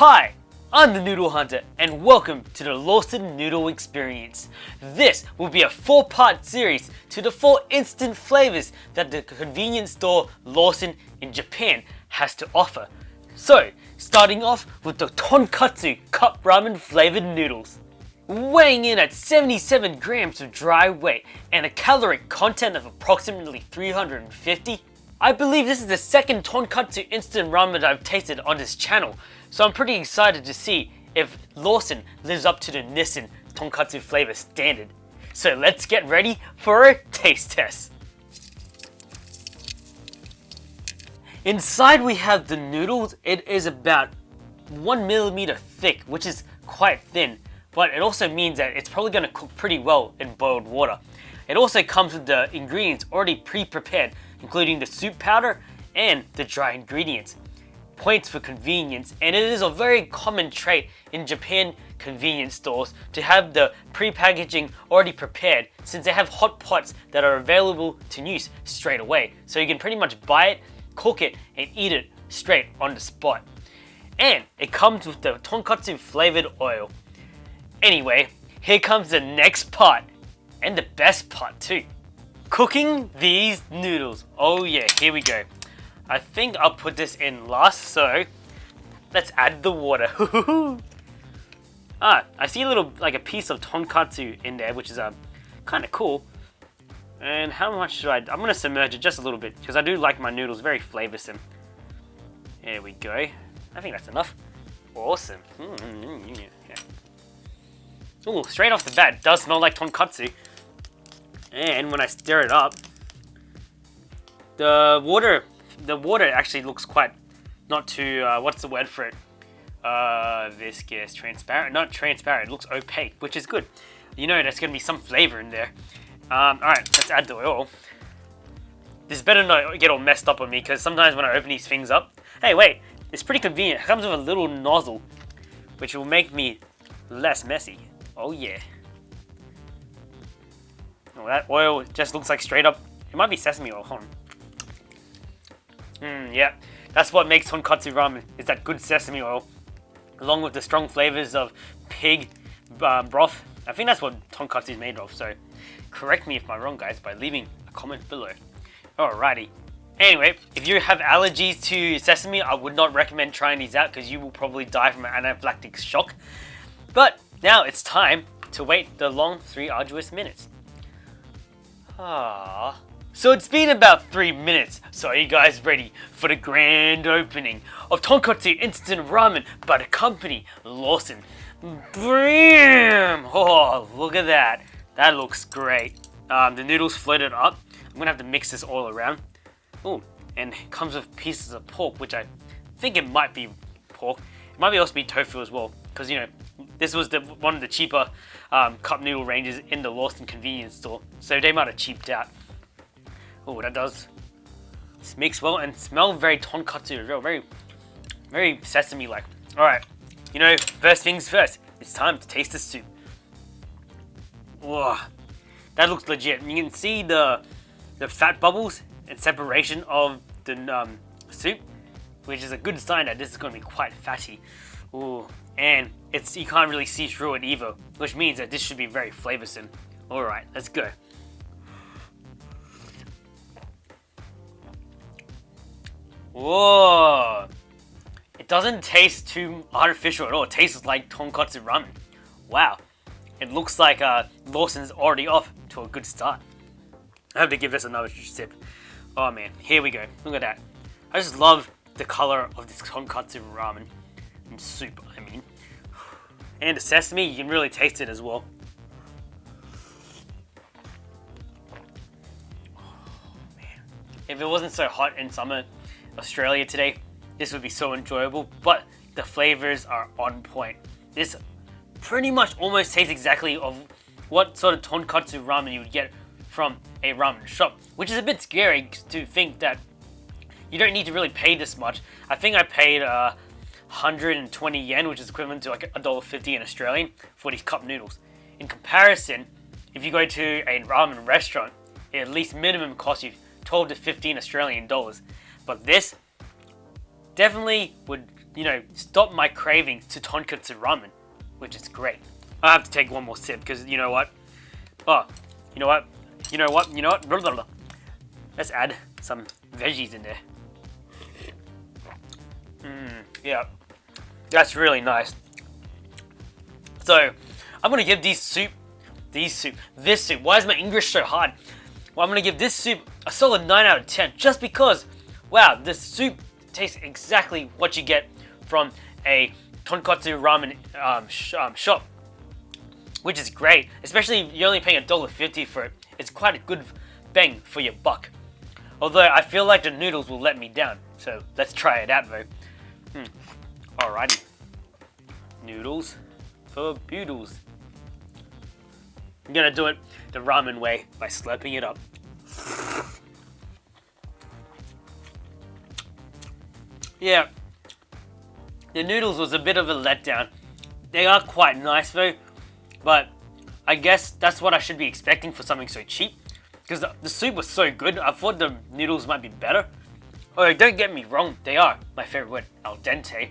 Hi, I'm the Noodle Hunter and welcome to the Lawson Noodle Experience. This will be a 4-part series to the 4 instant flavors that the convenience store Lawson in Japan has to offer. So, starting off with the Tonkotsu cup ramen flavored noodles. Weighing in at 77 grams of dry weight and a caloric content of approximately 350, I believe this is the second Tonkotsu instant ramen that I've tasted on this channel, so I'm pretty excited to see if Lawson lives up to the Nissan Tonkotsu flavor standard. So let's get ready for a taste test. Inside we have the noodles. It is about 1 millimeter thick, which is quite thin, but it also means that it's probably going to cook pretty well in boiled water. It also comes with the ingredients already pre-prepared, including the soup powder and the dry ingredients. Points for convenience, and it is a very common trait in Japan convenience stores to have the pre-packaging already prepared, since they have hot pots that are available to use straight away. So you can pretty much buy it, cook it, and eat it straight on the spot. And it comes with the tonkotsu flavored oil. Anyway, here comes the next part, and the best part too. Cooking these noodles. Oh yeah, here we go. I think I'll put this in last, so let's add the water. I see a little, like a piece of tonkatsu in there, which is kind of cool. And how much should I'm going to submerge it just a little bit, because I do like my noodles very flavoursome. There we go. I think that's enough. Awesome. Ooh, straight off the bat, it does smell like tonkatsu. And when I stir it up, the water actually looks quite, not too, what's the word for it? Viscous, transparent, not transparent, it looks opaque, which is good. You know there's going to be some flavor in there. Alright, let's add the oil. This better not get all messed up on me, because sometimes when I open these things up, hey wait, it's pretty convenient. It comes with a little nozzle, which will make me less messy. Oh yeah. Oh, that oil just looks like straight up, it might be sesame oil, hold on. Yeah, that's what makes tonkotsu ramen, is that good sesame oil, along with the strong flavors of pig broth. I think that's what tonkotsu is made of, so correct me if I'm wrong, guys, by leaving a comment below. Alrighty. Anyway, if you have allergies to sesame, I would not recommend trying these out, because you will probably die from an anaphylactic shock. But now it's time to wait the long 3 arduous minutes. So it's been about 3 minutes, so are you guys ready for the grand opening of Tonkotsu Instant Ramen by the company Lawson? Bam! Oh, look at that. That looks great. The noodles floated up. I'm going to have to mix this all around. Oh, and it comes with pieces of pork, which I think it might be pork. It might also be tofu as well, because, you know, this was one of the cheaper cup noodle ranges in the Lawson Convenience Store, so they might have cheaped out. Oh, that does mix well and smell very tonkotsu as well, very sesame-like. Alright, you know, first things first, it's time to taste the soup. Whoa, that looks legit. You can see the fat bubbles and separation of the soup, which is a good sign that this is going to be quite fatty. Ooh, and you can't really see through it either, which means that this should be very flavoursome. Alright, let's go. Whoa! It doesn't taste too artificial at all. It tastes like tonkotsu ramen. Wow. It looks like Lawson's already off to a good start. I have to give this another sip. Oh man, here we go. Look at that. I just love the color of this tonkotsu ramen. And soup, I mean. And the sesame, you can really taste it as well. Oh man. If it wasn't so hot in summer Australia today, this would be so enjoyable, but the flavors are on point. This pretty much almost tastes exactly of what sort of tonkotsu ramen you would get from a ramen shop, which is a bit scary to think that you don't need to really pay this much. I think I paid 120 yen, which is equivalent to like $1.50 in Australian, for these cup noodles. In comparison, if you go to a ramen restaurant, it at least minimum costs you 12 to 15 Australian dollars. But this definitely would stop my cravings to Tonkotsu Ramen, which is great. I have to take one more sip because you know what? Oh, you know what? You know what? You know what? Blah, blah, blah. Let's add some veggies in there. Yeah, that's really nice. So, I'm gonna give this soup. Why is my English so hard? Well, I'm gonna give this soup a solid 9 out of 10, just because, wow, this soup tastes exactly what you get from a Tonkotsu Ramen shop, which is great. Especially if you're only paying $1.50 for it. It's quite a good bang for your buck. Although I feel like the noodles will let me down, so let's try it out though. Alrighty, noodles for boodles. I'm gonna do it the ramen way by slurping it up. Yeah, the noodles was a bit of a letdown. They are quite nice though, but I guess that's what I should be expecting for something so cheap. Because the soup was so good, I thought the noodles might be better. Oh, don't get me wrong, they are my favorite word, al dente.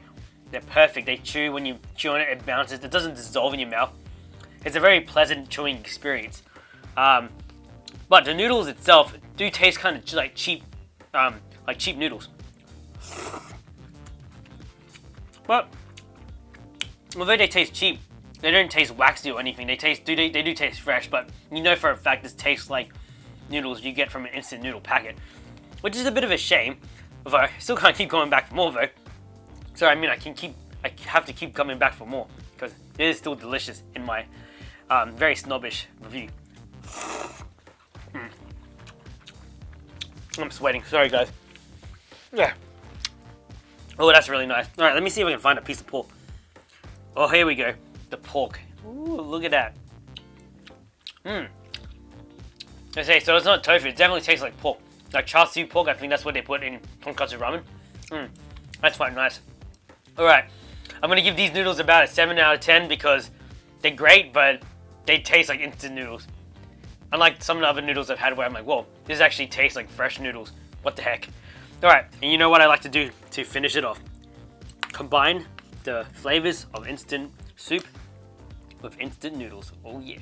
They're perfect. They chew, when you chew on it, it bounces. It doesn't dissolve in your mouth. It's a very pleasant chewing experience. But the noodles itself do taste kind of like cheap noodles. But although they taste cheap, they don't taste waxy or anything. They do taste fresh, but you know for a fact this tastes like noodles you get from an instant noodle packet, which is a bit of a shame. Although I still can't keep going back for more though. So I mean, I have to keep coming back for more because it is still delicious in my very snobbish review. I'm sweating. Sorry, guys. Yeah. Oh, that's really nice. All right, let me see if I can find a piece of pork. Oh, here we go. The pork. Ooh, look at that. I say, so it's not tofu. It definitely tastes like pork, like char siu pork. I think that's what they put in Tonkotsu Ramen. That's quite nice. Alright, I'm going to give these noodles about a 7 out of 10 because they're great, but they taste like instant noodles. Unlike some of the other noodles I've had where I'm like, whoa, this actually tastes like fresh noodles. What the heck? Alright, and you know what I like to do to finish it off? Combine the flavors of instant soup with instant noodles. Oh yeah.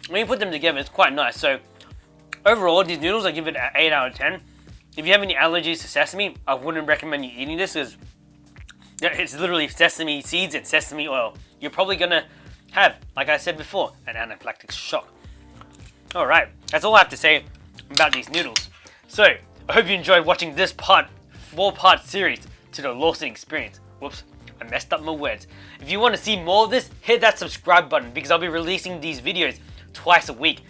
When you put them together, it's quite nice. So overall, these noodles, I give it an 8 out of 10. If you have any allergies to sesame, I wouldn't recommend you eating this because it's literally sesame seeds and sesame oil. You're probably gonna have, like I said before, an anaphylactic shock. Alright, that's all I have to say about these noodles. So, I hope you enjoyed watching this 4-part series to the Lawson experience. Whoops, I messed up my words. If you want to see more of this, hit that subscribe button because I'll be releasing these videos twice a week.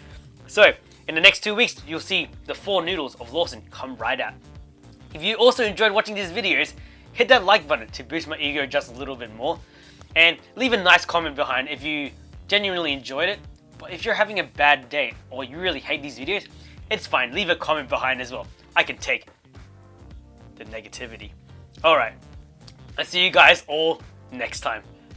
So, in the next 2 weeks, you'll see the 4 noodles of Lawson come right out. If you also enjoyed watching these videos, hit that like button to boost my ego just a little bit more. And leave a nice comment behind if you genuinely enjoyed it. But if you're having a bad day or you really hate these videos, it's fine. Leave a comment behind as well. I can take the negativity. Alright, I'll see you guys all next time.